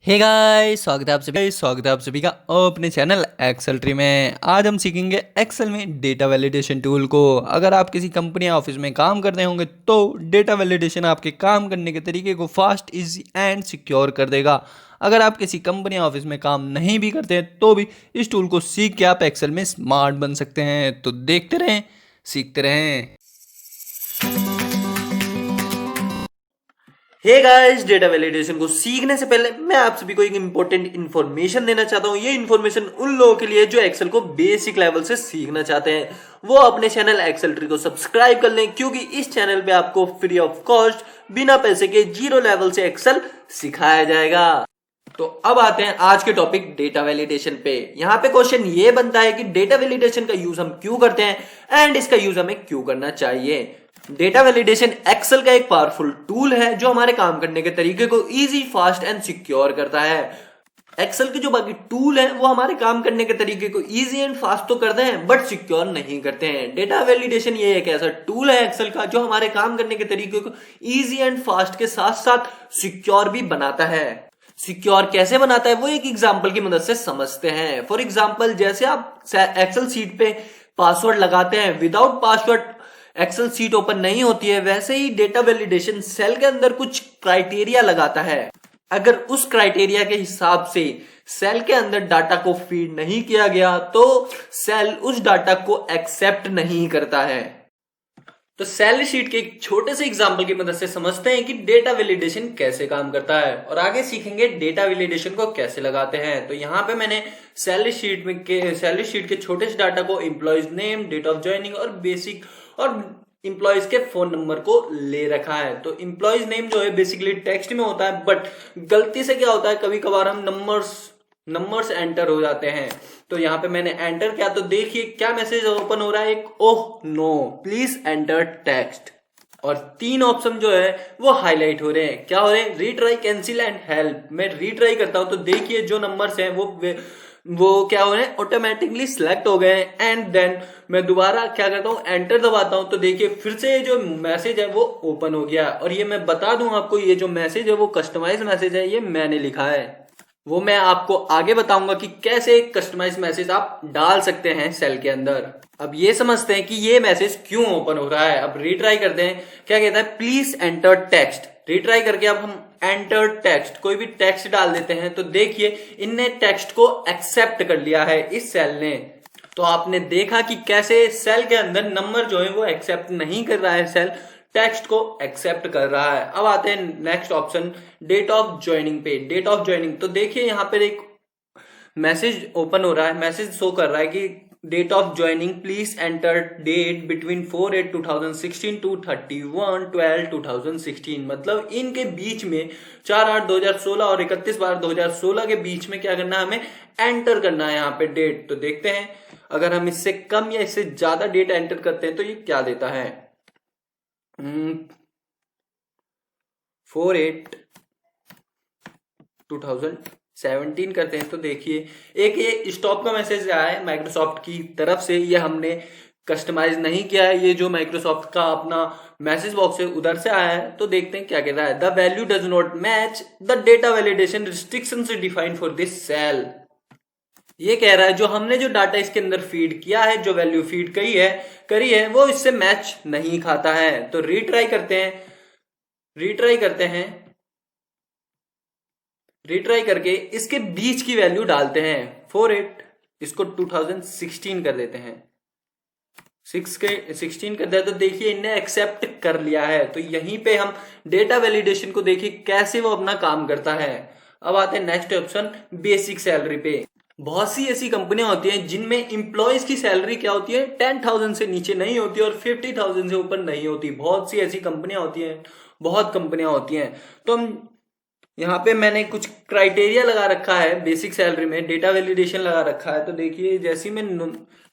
Hey guys, स्वागत है आप सभी का अपने चैनल एक्सेल ट्री में। आज हम सीखेंगे एक्सेल में डेटा वैलिडेशन टूल को। अगर आप किसी कंपनी या ऑफिस में काम करते होंगे तो डेटा वैलिडेशन आपके काम करने के तरीके को फास्ट, इजी एंड सिक्योर कर देगा। अगर आप किसी कंपनी या ऑफिस में काम नहीं भी करते हैं तो भी इस टूल को सीख के आप एक्सेल में स्मार्ट बन सकते हैं। तो देखते रहें, सीखते रहें। हे गाइस, डेटा वैलिडेशन को सीखने से पहले मैं आप सभी को एक इंपॉर्टेंट इन्फॉर्मेशन देना चाहता हूँ। ये इन्फॉर्मेशन उन लोगों के लिए जो एक्सेल को बेसिक लेवल से सीखना चाहते हैं। वो अपने चैनल एक्सेल ट्री को सब्सक्राइब कर लें, क्योंकि इस चैनल पे आपको फ्री ऑफ कॉस्ट, बिना पैसे के, जीरो लेवल से एक्सेल सिखाया जाएगा। तो अब आते हैं आज के टॉपिक डेटा वैलिडेशन पे। यहाँ पे क्वेश्चन ये बनता है कि डेटा वैलिडेशन का यूज हम क्यों करते हैं एंड इसका यूज हमें क्यों करना चाहिए। डेटा वैलिडेशन एक्सेल का एक पावरफुल टूल है जो हमारे काम करने के तरीके को इजी, फास्ट एंड सिक्योर करता है। एक्सेल के जो बाकी टूल है वो हमारे काम करने के तरीके को इजी एंड फास्ट तो करते हैं बट सिक्योर नहीं करते हैं। डेटा वैलिडेशन ये एक ऐसा टूल है एक्सेल का जो हमारे काम करने के तरीके को इजी एंड फास्ट के साथ साथ सिक्योर भी बनाता है। सिक्योर कैसे बनाता है वो एक एग्जांपल की मदद से समझते हैं। फॉर एग्जांपल, जैसे आप एक्सेल शीट पे पासवर्ड लगाते हैं, without password excel sheet open नहीं होती है, वैसे ही डेटा वैलिडेशन सेल के अंदर कुछ क्राइटेरिया लगाता है। अगर उस क्राइटेरिया के हिसाब से सेल के अंदर डाटा को फीड नहीं किया गया तो सेल उस डाटा को एक्सेप्ट नहीं करता है। तो सेल शीट के एक छोटे से एग्जांपल की मदद से समझते हैं कि डेटा वैलिडेशन कैसे काम करता है और आगे सीखेंगे डेटा वैलिडेशन को कैसे लगाते हैं। तो यहाँ पे मैंने सेल शीट के छोटे से डाटा को employees name, date of joining और बेसिक और इंप्लॉयज के फोन नंबर को ले रखा है। तो इंप्लॉयज नेम जो है बेसिकली टेक्स्ट में होता है, बट गलती से क्या होता है, कभी कभार हम नंबर्स एंटर हो जाते हैं। तो यहाँ पे मैंने एंटर किया तो देखिए क्या मैसेज ओपन हो रहा है, एक oh no please enter text, और 3 ऑप्शन जो है वो हाईलाइट हो रहे हैं। क्या हो रहे हैं? Retry, cancel and help. मैं रीट्राई करता हूं तो देखिए जो नंबर्स हैं वो क्या हो रहे हैं, ऑटोमेटिकली सिलेक्ट हो गए हैं। एंड देन मैं दोबारा क्या करता हूं, एंटर दबाता हूं तो देखिए फिर से जो मैसेज है वो ओपन हो गया। और ये मैं बता दूं आपको, ये जो मैसेज है वो कस्टमाइज मैसेज है, ये मैंने लिखा है। वो मैं आपको आगे बताऊंगा कि कैसे एक कस्टमाइज मैसेज आप डाल सकते हैं सेल के अंदर। अब ये समझते हैं कि ये मैसेज क्यों ओपन हो रहा है। अब रीट्राई करते हैं, क्या कहता है, प्लीज एंटर टेक्स्ट। रीट्राई करके अब हम एंटर टेक्स्ट, कोई भी टेक्स्ट डाल देते हैं तो देखिए इनने टेक्स्ट को एक्सेप्ट कर लिया है इस सेल ने। तो आपने देखा कि कैसे सेल के अंदर नंबर जो है वो एक्सेप्ट नहीं कर रहा है, सेल टेक्स्ट को एक्सेप्ट कर रहा है। अब आते हैं next option, date of joining पे। डेट ऑफ ज्वाइनिंग तो देखिए यहाँ पर एक मैसेज ओपन हो रहा है, मैसेज शो कर रहा है कि date of joining please enter date between 4/8/2016 to 31/12/2016। मतलब इनके बीच में 4/8/2016 और 31/12/2016 के बीच में क्या करना है, हमें एंटर करना है यहाँ पे डेट। तो देखते हैं अगर हम इससे कम या इससे ज्यादा डेट एंटर करते हैं तो ये क्या देता है। 4/8/2017 करते हैं तो देखिए एक ये स्टॉप का मैसेज आया है माइक्रोसॉफ्ट की तरफ से। ये हमने कस्टमाइज नहीं किया है, ये जो माइक्रोसॉफ्ट का अपना मैसेज बॉक्स है उधर से आया है। तो देखते हैं क्या कह रहा है, the value does not match the data validation restrictions defined for this cell. ये कह रहा है जो हमने जो डाटा इसके अंदर फीड किया है, जो वैल्यू फीड करी है वो इससे मैच नहीं खाता है। तो रीट्राई करके इसके बीच की वैल्यू डालते हैं। 4/8 इसको 2016 कर देते हैं, 16 कर दिया तो देखिए इनने एक्सेप्ट कर लिया है। तो यहीं पे हम डेटा वैलिडेशन को देखिए कैसे वो अपना काम करता है। अब आते हैं नेक्स्ट ऑप्शन, बेसिक सैलरी पे। बहुत सी ऐसी कंपनियां होती हैं जिनमें इंप्लॉयज की सैलरी क्या होती है, 10,000 से नीचे नहीं होती और 50,000 से ऊपर नहीं होती। बहुत सी ऐसी कंपनियां होती हैं, बहुत कंपनियां होती हैं। तो हम यहाँ पे मैंने कुछ क्राइटेरिया लगा रखा है बेसिक सैलरी में, डेटा वैलिडेशन लगा रखा है। तो देखिए जैसे मैं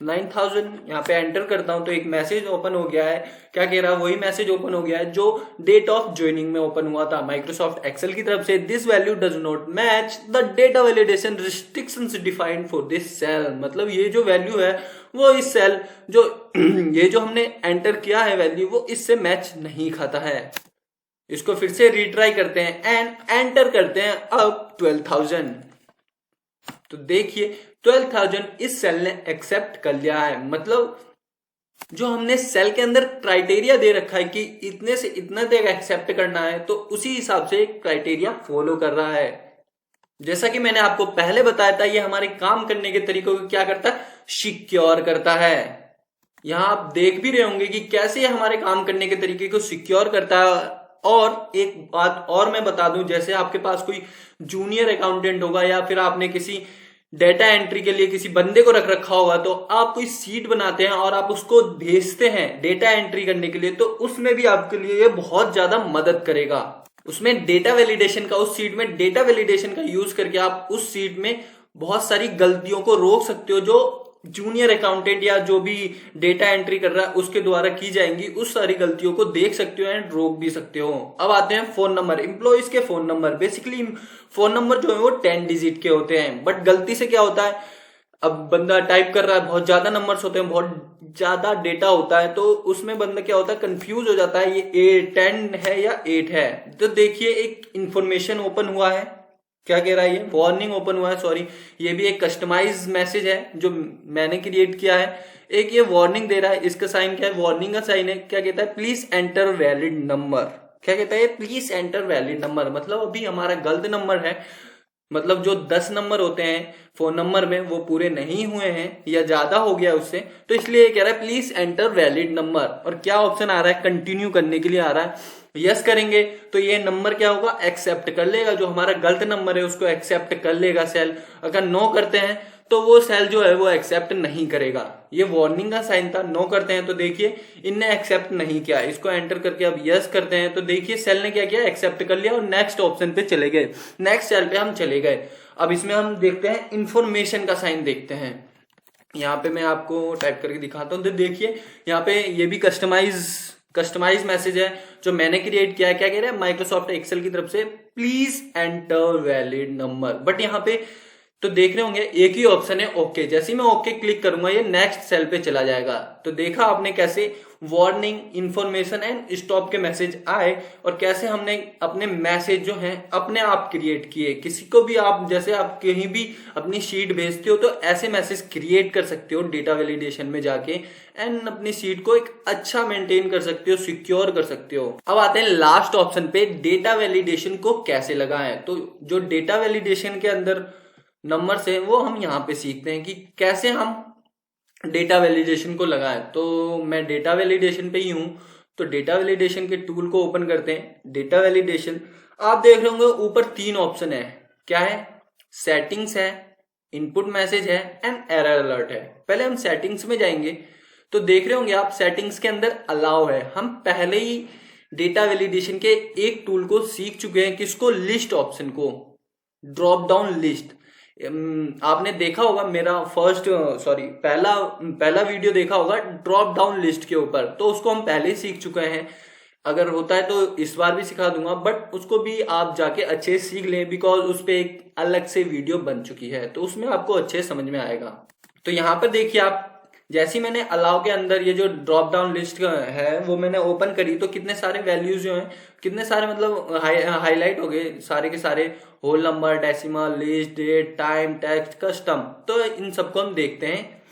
9,000 यहाँ पे एंटर करता हूं तो एक मैसेज ओपन हो गया है। क्या कह रहा है, वही मैसेज ओपन हो गया है जो डेट ऑफ ज्वाइनिंग में ओपन हुआ था माइक्रोसॉफ्ट एक्सेल की तरफ से। This value does not match the data validation restrictions defined for this cell. मतलब ये जो वैल्यू है वो इस सेल जो ये जो हमने एंटर किया है वैल्यू, वो इससे मैच नहीं खाता है। इसको फिर से रिट्राई करते हैं एंड एंटर करते हैं अब 12,000। तो देखिए 12,000 इस सेल ने एक्सेप्ट कर लिया है। मतलब जो हमने सेल के अंदर क्राइटेरिया दे रखा है कि इतने से इतना तक एक्सेप्ट करना है, तो उसी हिसाब से क्राइटेरिया फॉलो कर रहा है। जैसा कि मैंने आपको पहले बताया था, ये हमारे काम करने के तरीकों को क्या करता है, सिक्योर करता है। यहां आप देख भी रहे होंगे कि कैसे ये हमारे काम करने के तरीके को सिक्योर करता है। और एक बात और मैं बता दूं, जैसे आपके पास कोई जूनियर अकाउंटेंट होगा या फिर आपने किसी डेटा एंट्री के लिए किसी बंदे को रख रखा होगा, तो आप कोई सीट बनाते हैं और आप उसको भेजते हैं डेटा एंट्री करने के लिए, तो उसमें भी आपके लिए ये बहुत ज्यादा मदद करेगा। उसमें डेटा वैलिडेशन का, उस सीट में डेटा वैलिडेशन का यूज करके आप उस सीट में बहुत सारी गलतियों को रोक सकते हो जो जूनियर अकाउंटेंट या जो भी डेटा एंट्री कर रहा है उसके द्वारा की जाएंगी। उस सारी गलतियों को देख सकते हो एंड रोक भी सकते हो। अब आते हैं फोन नंबर, एम्प्लॉइज के phone number. Basically phone number जो है वो 10 डिजिट के होते हैं, बट गलती से क्या होता है, अब बंदा टाइप कर रहा है, बहुत ज्यादा नंबर्स होते हैं, बहुत ज्यादा डेटा होता है, तो उसमें बंदा क्या होता है, कंफ्यूज हो जाता है ये 10 है या 8 है। तो देखिए एक इंफॉर्मेशन ओपन हुआ है, क्या कह रहा है, ये वार्निंग ओपन हुआ है, सॉरी, ये भी एक कस्टमाइज मैसेज है जो मैंने क्रिएट किया है। एक ये वार्निंग दे रहा है, इसका साइन क्या है, वार्निंग का साइन है, क्या कहता है, प्लीज एंटर वैलिड नंबर। क्या कहता है, प्लीज एंटर वैलिड नंबर, मतलब अभी हमारा गलत नंबर है, मतलब जो 10 नंबर होते हैं फोन नंबर में वो पूरे नहीं हुए हैं या ज्यादा हो गया उससे, तो इसलिए कह रहा है प्लीज एंटर वैलिड नंबर। और क्या ऑप्शन आ रहा है, कंटिन्यू करने के लिए आ रहा है। यस करेंगे तो ये नंबर क्या होगा, एक्सेप्ट कर लेगा, जो हमारा गलत नंबर है उसको एक्सेप्ट कर लेगा सेल। अगर नो करते हैं तो वो सेल जो है वो एक्सेप्ट नहीं करेगा। ये वार्निंग का साइन था, नो करते हैं तो देखिए इनने एक्सेप्ट नहीं किया। इसको एंटर करके अब यस करते हैं तो देखिए सेल ने क्या किया, एक्सेप्ट कर लिया और नेक्स्ट ऑप्शन पे चले गए, नेक्स्ट सेल पे हम चले गए। अब इसमें हम देखते हैं इंफॉर्मेशन का साइन देखते हैं। यहाँ पे मैं आपको टाइप करके दिखाता हूँ, तो देखिए यहाँ पे ये भी कस्टमाइज मैसेज है जो मैंने क्रिएट किया है। क्या कह रहा है, माइक्रोसॉफ्ट एक्सेल की तरफ से please enter valid number. But यहाँ पे तो देख रहे होंगे एक ही ऑप्शन है ओके। जैसे ही मैं ओके क्लिक करूंगा ये नेक्स्ट सेल पे चला जाएगा। तो देखा आपने कैसे वार्निंग, इंफॉर्मेशन एंड स्टॉप के मैसेज आए और कैसे हमने अपने मैसेज जो हैं अपने आप क्रिएट किए। किसी को भी आप, जैसे आप कहीं भी अपनी शीट भेजते हो तो ऐसे मैसेज क्रिएट कर सकते हो डेटा वैलिडेशन में जाके एंड अपनी शीट को एक अच्छा मेंटेन कर सकते हो, सिक्योर कर सकते हो। अब आते हैं लास्ट ऑप्शन पे, डेटा वैलिडेशन को कैसे लगाएं। तो जो डेटा वैलिडेशन के अंदर नंबर से वो हम यहाँ पे सीखते हैं कि कैसे हम डेटा वैलिडेशन को लगाएं। तो मैं डेटा वैलिडेशन पे ही हूं, तो डेटा वैलिडेशन के टूल को ओपन करते हैं। डेटा वैलिडेशन, आप देख रहे होंगे ऊपर 3 ऑप्शन है, क्या है, सेटिंग्स है, इनपुट मैसेज है एंड एरर अलर्ट है। पहले हम सेटिंग्स में जाएंगे तो देख रहे होंगे आप सेटिंग्स के अंदर अलाउ है। हम पहले ही डेटा वैलिडेशन के एक टूल को सीख चुके हैं, किसको, लिस्ट ऑप्शन को, ड्रॉप डाउन लिस्ट। आपने देखा होगा मेरा पहला वीडियो देखा होगा ड्रॉप डाउन लिस्ट के ऊपर, तो उसको हम पहले ही सीख चुके हैं। अगर होता है तो इस बार भी सिखा दूंगा, बट उसको भी आप जाके अच्छे से सीख लें, बिकॉज उस पर एक अलग से वीडियो बन चुकी है, तो उसमें आपको अच्छे समझ में आएगा। तो यहाँ पर देखिए आप, जैसे मैंने अलाउ के अंदर ये जो ड्रॉप डाउन लिस्ट है वो मैंने ओपन करी, तो कितने सारे वैल्यूज जो हैं, कितने सारे मतलब हाईलाइट हो गए सारे के सारे, whole number, decimal, list, date, time, text, custom. तो इन सबको हम देखते हैं,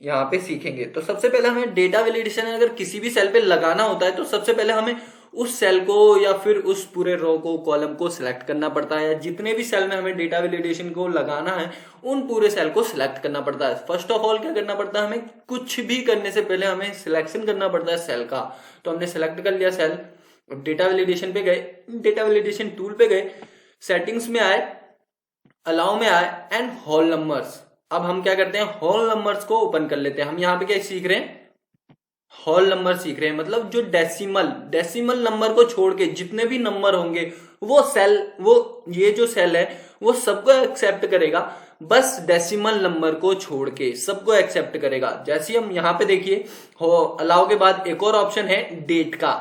यहाँ पे सीखेंगे। तो सबसे पहले हमें डेटा वैलिडेशन अगर किसी भी सेल पे लगाना होता है तो सबसे पहले हमें उस सेल को या फिर उस पूरे रो को, कॉलम को सिलेक्ट करना पड़ता है। जितने भी सेल में हमें डेटा वैलिडेशन को लगाना है उन पूरे सेल को सिलेक्ट करना पड़ता है। फर्स्ट ऑफ ऑल क्या करना पड़ता है, हमें कुछ भी करने से पहले हमें सिलेक्शन करना पड़ता है सेल का। तो हमने सिलेक्ट कर लिया सेल, डेटा वैलिडेशन पे गए, डेटा वैलिडेशन टूल पे गए, सेटिंग्स में आए, अलाउ में आए एंड होल नंबर्स। अब हम क्या करते हैं, होल नंबर्स को ओपन कर लेते हैं। हम यहाँ पे क्या सीख रहे हैं, होल नंबर सीख रहे हैं, मतलब जो डेसिमल नंबर को छोड़ के जितने भी नंबर होंगे वो सेल, वो ये जो सेल है वो सबको एक्सेप्ट करेगा, बस डेसिमल नंबर को छोड़ के सबको एक्सेप्ट करेगा। जैसे हम यहाँ पे देखिए हो अलाउ के बाद एक और ऑप्शन है डेट का,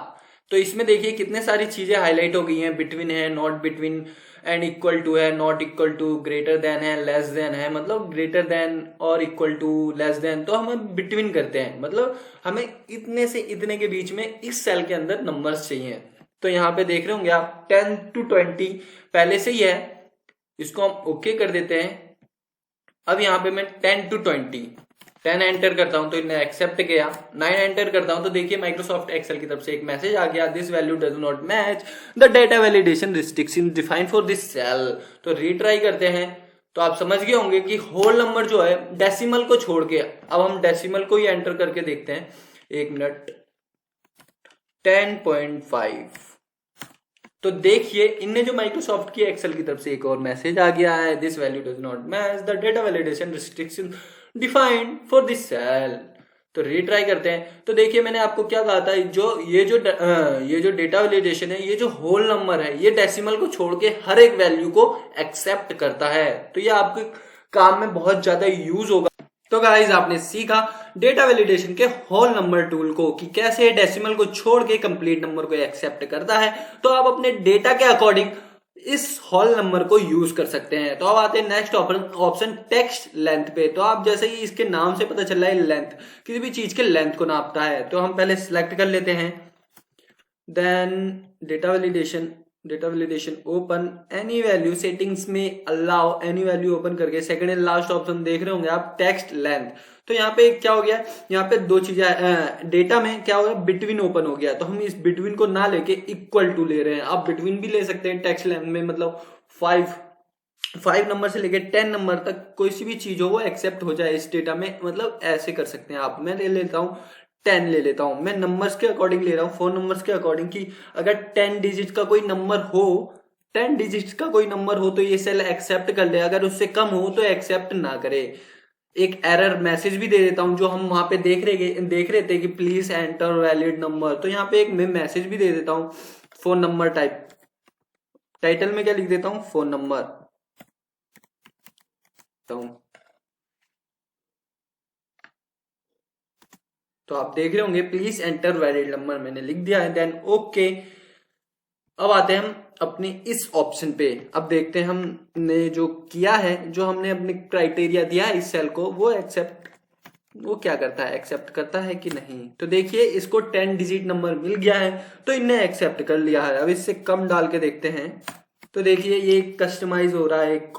तो इसमें देखिए कितने सारी चीजें हाईलाइट हो गई हैं, बिटवीन है, not between, and equal to है, not equal to, greater than है, लेस देन है, मतलब ग्रेटर देन और इक्वल टू, लेस देन, तो हमें बिटवीन करते हैं, मतलब हमें इतने से इतने के बीच में इस सेल के अंदर नंबर्स चाहिए। तो यहाँ पे देख रहे होंगे आप 10 to 20 पहले से ही है, इसको हम ओके कर देते हैं। अब यहाँ पे मैं 10 to 20 10 एंटर करता हूं तो इन्हें एक्सेप्ट किया। 9 एंटर करता हूं तो देखिए माइक्रोसॉफ्ट एक्सेल की तरफ से एक मैसेज आ गया, this value does not match the data validation restriction defined for this cell. तो रीट्राई करते हैं तो आप समझ गए होंगे कि होल नंबर जो है डेसिमल को छोड़ के, अब हम डेसिमल को ही एंटर करके देखते हैं। एक मिनट, 10.5। तो देखिए इनने जो माइक्रोसॉफ्ट की एक्सेल की तरफ से एक और मैसेज आ गया है, this value does not match the data validation restriction defined for this cell. तो रीट्राई करते हैं तो देखिए मैंने आपको क्या कहा था, ये जो डेटा वैलिडेशन है, ये जो होल नंबर है ये डेसिमल को छोड़ के हर एक वैल्यू को एक्सेप्ट करता है। तो ये आपके काम में बहुत ज्यादा यूज होगा। तो गाइस आपने सीखा डेटा वैलिडेशन के होल नंबर टूल को कि कैसे डेसिमल को छोड़ के कंप्लीट नंबर को एक्सेप्ट करता है। तो आप अपने डेटा के अकॉर्डिंग इस होल नंबर को यूज कर सकते हैं। तो अब आते हैं नेक्स्ट ऑप्शन टेक्स्ट लेंथ पे। तो आप जैसे ही इसके नाम से पता चल रहा है लेंथ किसी भी चीज के लेंथ को नापता है, तो हम पहले सिलेक्ट कर लेते हैं, then data validation open any value settings में अलाउ एनी वैल्यू ओपन करके सेकंड एंड लास्ट ऑप्शन देख रहे होंगे आप टेक्स्ट लेंथ। तो यहाँ पे क्या हो गया, यहाँ पे दो चीजें डेटा में क्या हो गया, बिटवीन ओपन हो गया। तो हम इस बिटवीन को ना लेके इक्वल टू ले रहे हैं। आप बिटवीन भी ले सकते हैं टेक्स्ट लेंथ में, मतलब 5 नंबर से लेके 10 नंबर तक कोई सी भी चीज हो वो एक्सेप्ट हो जाए इस डेटा में, मतलब ऐसे कर सकते हैं आप। मैं ले लेता हूँ 10 ले लेता हूं, मैं नंबर्स के अकॉर्डिंग ले रहा हूं, 4 नंबर्स के अकॉर्डिंग की अगर 10 डिजिट का कोई नंबर हो, 10 डिजिट का कोई नंबर हो तो ये सेल एक्सेप्ट कर ले, अगर उससे कम हो तो एक्सेप्ट ना करे। एक एरर मैसेज भी दे देता हूं जो हम वहां पे देख रहे थे कि प्लीज एंटर वैलिड नंबर। तो यहाँ पे एक मैं मैसेज भी दे देता हूं, फोन नंबर टाइटल में क्या लिख देता हूं, फोन नंबर। तो आप देख रहे होंगे प्लीज एंटर वैलिड नंबर मैंने लिख दिया है, देन ओके। अब आते हैं हम अपने इस ऑप्शन पे। अब देखते हैं हमने जो किया है, जो हमने अपने क्राइटेरिया दिया है इस सेल को, वो क्या करता है, एक्सेप्ट करता है कि नहीं। तो देखिए इसको 10 डिजिट नंबर मिल गया है तो इनने एक्सेप्ट कर लिया है। अब इससे कम डाल के देखते हैं तो देखिए ये कस्टमाइज हो रहा है एक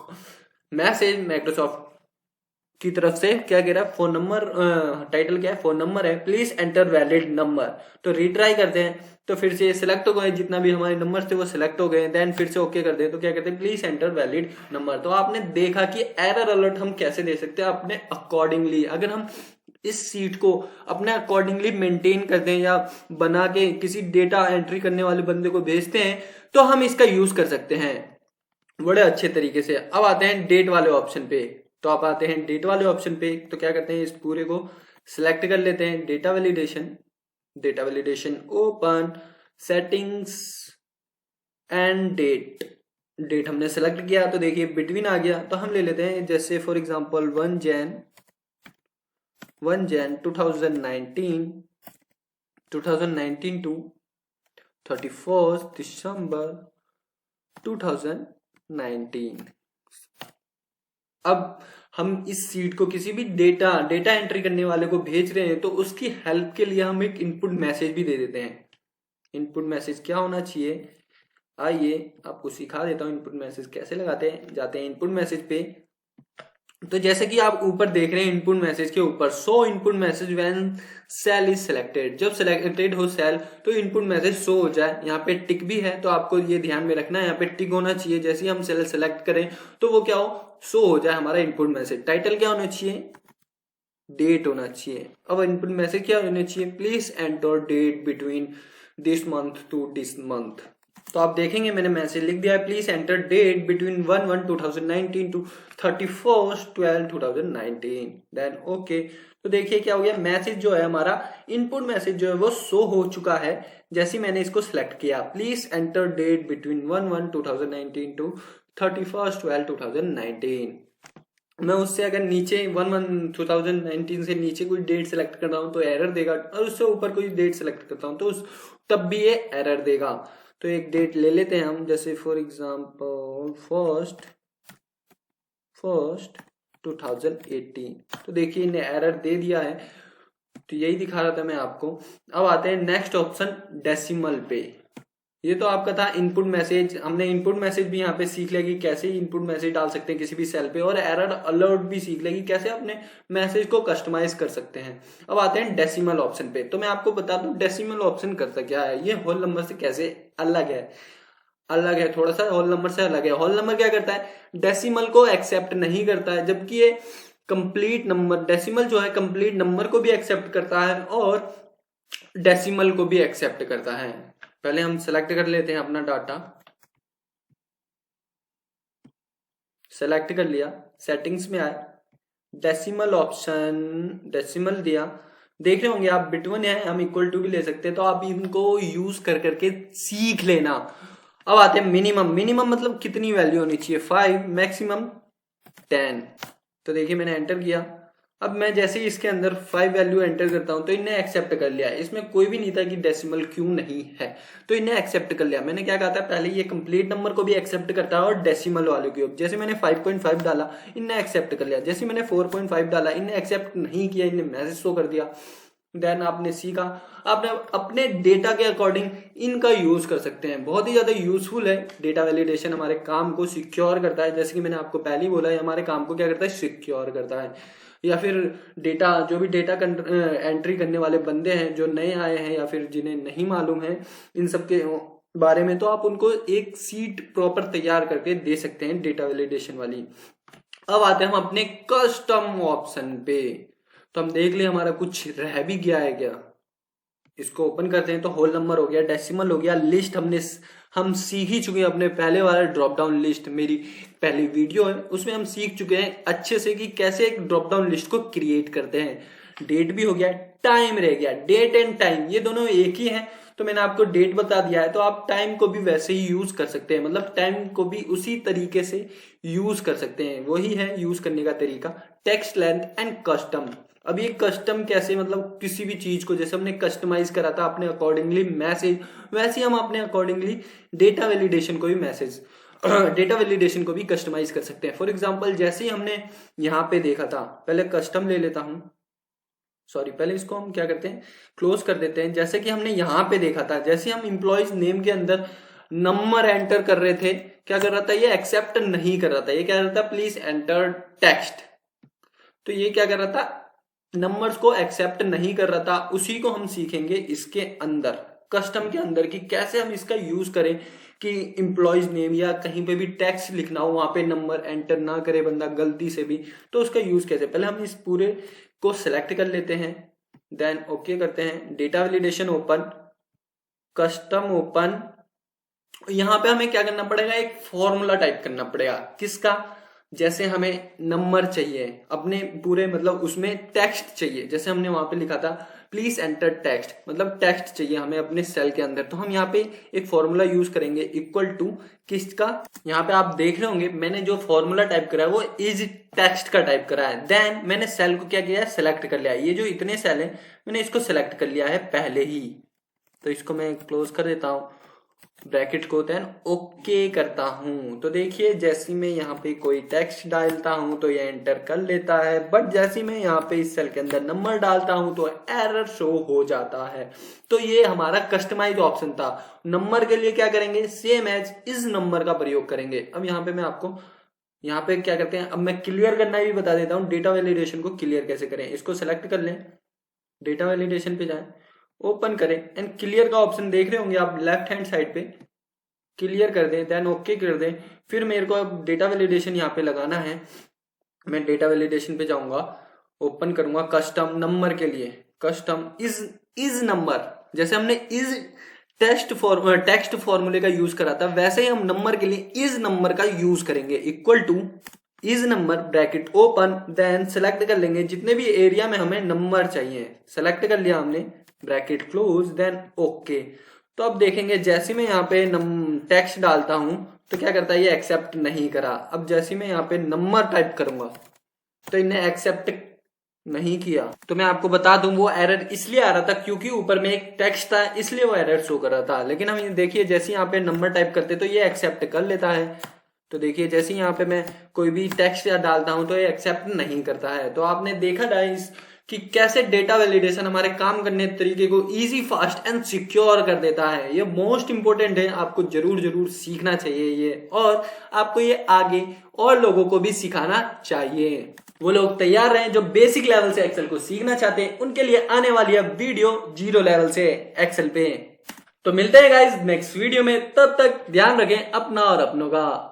मैसेज माइक्रोसॉफ्ट की तरफ से, क्या कह रहा है, फोन नंबर, टाइटल क्या है, फोन नंबर है, प्लीज एंटर वैलिड नंबर। तो रीट्राई करते हैं तो फिर से सिलेक्ट हो गए, जितना भी हमारे नंबर थे वो सिलेक्ट हो गए। देन फिर से ओके करते हैं तो क्या कहते हैं, प्लीज एंटर वैलिड नंबर। तो आपने देखा कि एरर अलर्ट हम कैसे दे सकते हैं अपने अकॉर्डिंगली। अगर हम इस सीट को अपने अकॉर्डिंगली मेंटेन करते हैं या बना के किसी डेटा एंट्री करने वाले बंदे को भेजते हैं तो हम इसका यूज कर सकते हैं बड़े अच्छे तरीके से। अब आते हैं डेट वाले ऑप्शन पे। तो आप आते हैं डेट वाले ऑप्शन पे तो क्या करते हैं, इस पूरे को सिलेक्ट कर लेते हैं, data validation open settings and date हमने सेलेक्ट किया तो देखिए बिटवीन आ गया। तो हम ले लेते हैं जैसे फॉर एग्जांपल 1 जैन 2019 टू 31 दिसंबर 2019। अब हम इस सीट को किसी भी डेटा एंट्री करने वाले को भेज रहे हैं तो उसकी हेल्प के लिए हम एक इनपुट मैसेज भी दे देते हैं। इनपुट मैसेज क्या होना चाहिए, आइए आपको सिखा देता हूं इनपुट मैसेज कैसे लगाते हैं। जाते हैं इनपुट मैसेज पे। तो जैसे कि आप ऊपर देख रहे हैं इनपुट मैसेज के ऊपर show input message when cell is selected, जब सिलेक्टेड हो सेल तो इनपुट मैसेज शो हो जाए। यहाँ पे टिक भी है तो आपको ये ध्यान में रखना है, यहाँ पे टिक होना चाहिए। जैसे ही हम सेल सेलेक्ट करें तो वो क्या हो, शो हो जाए हमारा इनपुट मैसेज। टाइटल क्या होना चाहिए, डेट होना चाहिए। अब इनपुट मैसेज क्या होना चाहिए, please enter date between this month to this month. तो आप देखेंगे मैंने मैसेज लिख दिया है, please enter date between 1/1/2019 to 31/12/2019, then okay. तो देखिए क्या हो गया, मैसेज जो है हमारा इनपुट मैसेज जो है वो शो हो चुका है जैसे मैंने इसको सिलेक्ट किया, please enter date between 1/1/2019 to 31/12/2019। मैं उससे अगर नीचे 1/1/2019 से नीचे कोई डेट सेलेक्ट करता हूं तो एरर देगा, और उससे ऊपर कोई डेट सेलेक्ट करता हूं तो तब भी ये एरर देगा। तो एक डेट ले लेते हैं हम, जैसे फॉर एग्जांपल 1 2018। तो देखिए इन्हें एरर दे दिया है, तो यही दिखा रहा था मैं आपको। अब आते हैं नेक्स्ट ऑप्शन डेसिमल पे। ये तो आपका था इनपुट मैसेज। हमने इनपुट मैसेज भी यहाँ पे सीख लिया कि कैसे इनपुट मैसेज डाल सकते हैं किसी भी सेल पे, और एरर अलर्ट भी सीख लिया कि कैसे अपने मैसेज को कस्टमाइज कर सकते हैं। अब आते हैं डेसिमल ऑप्शन पे। तो मैं आपको बता दूं डेसिमल ऑप्शन करता क्या है, ये होल नंबर से कैसे अलग है, थोड़ा सा होल नंबर से अलग है। होल नंबर क्या करता है, डेसिमल को एक्सेप्ट नहीं करता है, जबकि ये कंप्लीट नंबर, डेसिमल जो है कंप्लीट नंबर को भी एक्सेप्ट करता है और डेसिमल को भी एक्सेप्ट करता है। पहले हम सेलेक्ट कर लेते हैं अपना डाटा, सेलेक्ट कर लिया, सेटिंग्स में आए, डेसिमल ऑप्शन, डेसिमल दिया। देख रहे होंगे आप बिट 1 है, हम इक्वल टू भी ले सकते हैं। तो आप इनको यूज कर करके सीख लेना। अब आते हैं मिनिमम। मिनिमम मतलब कितनी वैल्यू होनी चाहिए, 5, मैक्सिमम 10। तो देखिए मैंने एंटर किया। अब मैं जैसे ही इसके अंदर 5 वैल्यू एंटर करता हूं तो इन्हें एक्सेप्ट कर लिया। इसमें कोई भी नहीं था कि डेसिमल क्यों नहीं है, तो इन्हें एक्सेप्ट कर लिया। मैंने क्या कहा था पहले, ये कंप्लीट नंबर को भी एक्सेप्ट करता है और डेसिमल वाले को। जैसे मैंने 5.5 डाला, इन्हें एक्सेप्ट कर लिया। जैसे मैंने 4.5 डाला, इन्हें एक्सेप्ट नहीं किया, इन्हें मैसेज शो कर दिया। देन आपने सीखा, आपने अपने डेटा के अकॉर्डिंग इनका यूज कर सकते हैं। बहुत ही ज्यादा यूजफुल है डेटा वैलिडेशन, हमारे काम को सिक्योर करता है। जैसे कि मैंने आपको पहले ही बोला है, हमारे काम को क्या करता है, सिक्योर करता है। या फिर डेटा, जो भी डेटा एंट्री करने वाले बंदे हैं जो नए आए हैं या फिर जिन्हें नहीं मालूम है इन सब के बारे में, तो आप उनको एक सीट प्रॉपर तैयार करके दे सकते हैं डेटा वैलिडेशन वाली। अब आते हैं हम अपने कस्टम ऑप्शन पे। तो हम देख ले हमारा कुछ रह भी गया है क्या, इसको ओपन करते हैं। तो होल नंबर हो गया, डेसिमल हो गया, लिस्ट हम सीख ही चुके हैं। अपने पहले वाला ड्रॉप डाउन लिस्ट, मेरी पहली वीडियो है उसमें हम सीख चुके हैं अच्छे से कि कैसे एक ड्रॉप डाउन लिस्ट को क्रिएट करते हैं। डेट भी हो गया, टाइम रह गया। डेट एंड टाइम ये दोनों एक ही हैं, तो मैंने आपको डेट बता दिया है, तो आप टाइम को भी वैसे ही यूज कर सकते हैं। मतलब टाइम को भी उसी तरीके से यूज कर सकते हैं, वही है यूज करने का तरीका। Text length and custom. अब ये कस्टम कैसे, मतलब किसी भी चीज को जैसे हमने कस्टमाइज करा था अपने अकॉर्डिंगली मैसेज, वैसे ही हम अपने अकॉर्डिंगली डेटा वैलिडेशन को भी डेटा वैलिडेशन को भी कस्टमाइज कर सकते हैं। फॉर एग्जांपल जैसे ही हमने यहाँ पे देखा था, पहले कस्टम ले लेता हूं, सॉरी पहले इसको हम क्या करते हैं, क्लोज कर देते हैं। जैसे कि हमने यहाँ पे देखा था, जैसे हम इंप्लॉइज नेम के अंदर नंबर एंटर कर रहे थे, क्या कर रहा था, ये एक्सेप्ट नहीं कर रहा था। ये क्या कर रहा था, प्लीज एंटर टेक्स्ट। तो ये क्या कर रहा था, नंबर्स को एक्सेप्ट नहीं कर रहा था। उसी को हम सीखेंगे इसके अंदर, कस्टम के अंदर, कि कैसे हम इसका यूज करें कि इंप्लॉइज नेम या कहीं पे भी टेक्स्ट लिखना हो, वहां पे नंबर एंटर ना करे बंदा गलती से भी, तो उसका यूज कैसे। पहले हम इस पूरे को सिलेक्ट कर लेते हैं, देन ओके करते हैं। Data validation open, custom open. यहां पे हमें क्या करना पड़ेगा, एक फॉर्मूला टाइप करना पड़ेगा। किसका, जैसे हमें नंबर चाहिए अपने पूरे, मतलब उसमें टेक्स्ट चाहिए। जैसे हमने वहां पे लिखा था प्लीज एंटर टेक्स्ट, मतलब टेक्स्ट चाहिए हमें अपने सेल के अंदर। तो हम यहाँ पे एक फॉर्मूला यूज करेंगे, इक्वल टू किसका, यहाँ पे आप देख रहे होंगे मैंने जो फॉर्मूला टाइप करा है वो इज टेक्स्ट का टाइप करा है। देन मैंने सेल को क्या किया है, सेलेक्ट कर लिया। ये जो इतने सेल है मैंने इसको सेलेक्ट कर लिया है पहले ही, तो इसको मैं क्लोज कर देता हूं ब्रैकेट को, देन ओके करता हूं। तो देखिए जैसे मैं यहाँ पे कोई टेक्स्ट डालता हूं तो ये एंटर कर लेता है, बट जैसे मैं यहाँ पे इस सेल के अंदर नंबर डालता हूं तो एरर शो हो जाता है। तो ये हमारा कस्टमाइज ऑप्शन था। नंबर के लिए क्या करेंगे, सेम एज इस नंबर का प्रयोग करेंगे। अब यहाँ पे मैं आपको यहाँ पे क्या करते हैं, अब मैं क्लियर करना भी बता देता हूँ, डेटा वैलिडेशन को क्लियर कैसे करें। इसको सेलेक्ट कर लें, डेटा वैलिडेशन पे जाएं, ओपन करें एंड क्लियर का ऑप्शन देख रहे होंगे आप लेफ्ट हैंड साइड पे, क्लियर कर दें, देन ओके कर दें। फिर मेरे को अब डेटा वैलिडेशन यहाँ पे लगाना है। मैं डेटा वैलिडेशन पे जाऊंगा, ओपन करूंगा कस्टम नंबर के लिए, कस्टम इज नंबर। जैसे हमने इज टेक्स्ट फॉर्मूले का यूज करा था, वैसे ही हम नंबर के लिए इज नंबर का यूज करेंगे। Equal to is number bracket open, then select कर लेंगे जितने भी एरिया में हमें नंबर चाहिए, सेलेक्ट कर लिया हमने, ब्रैकेट क्लोज, देन ओके। तो अब देखेंगे जैसे मैं यहाँ पे टेक्स्ट डालता हूं तो क्या करता है, ये एक्सेप्ट नहीं करा। अब जैसे मैं यहाँ पे नंबर टाइप करूंगा तो इन्हें एक्सेप्ट नहीं किया। तो मैं आपको बता दूं वो एरर इसलिए आ रहा था क्योंकि ऊपर में एक टेक्स्ट था, इसलिए वो एरर शो कर रहा था। लेकिन हम देखिए जैसे यहाँ पे नंबर टाइप करते तो ये एक्सेप्ट कर लेता है। तो देखिए जैसे यहाँ पे मैं कोई भी टेक्स्ट डालता हूं तो ये एक्सेप्ट नहीं करता है। तो आपने देखा गाइस कि कैसे डेटा वैलिडेशन हमारे काम करने के तरीके को इजी, फास्ट एंड सिक्योर कर देता है। ये मोस्ट इंपॉर्टेंट है, आपको जरूर जरूर सीखना चाहिए ये, और आपको ये आगे और लोगों को भी सिखाना चाहिए। वो लोग तैयार रहें जो बेसिक लेवल से एक्सेल को सीखना चाहते हैं, उनके लिए आने वाली है वीडियो 0 लेवल से एक्सेल पे। तो मिलते हैं गाइस नेक्स्ट वीडियो में, तब तक ध्यान रखें अपना और अपनों का।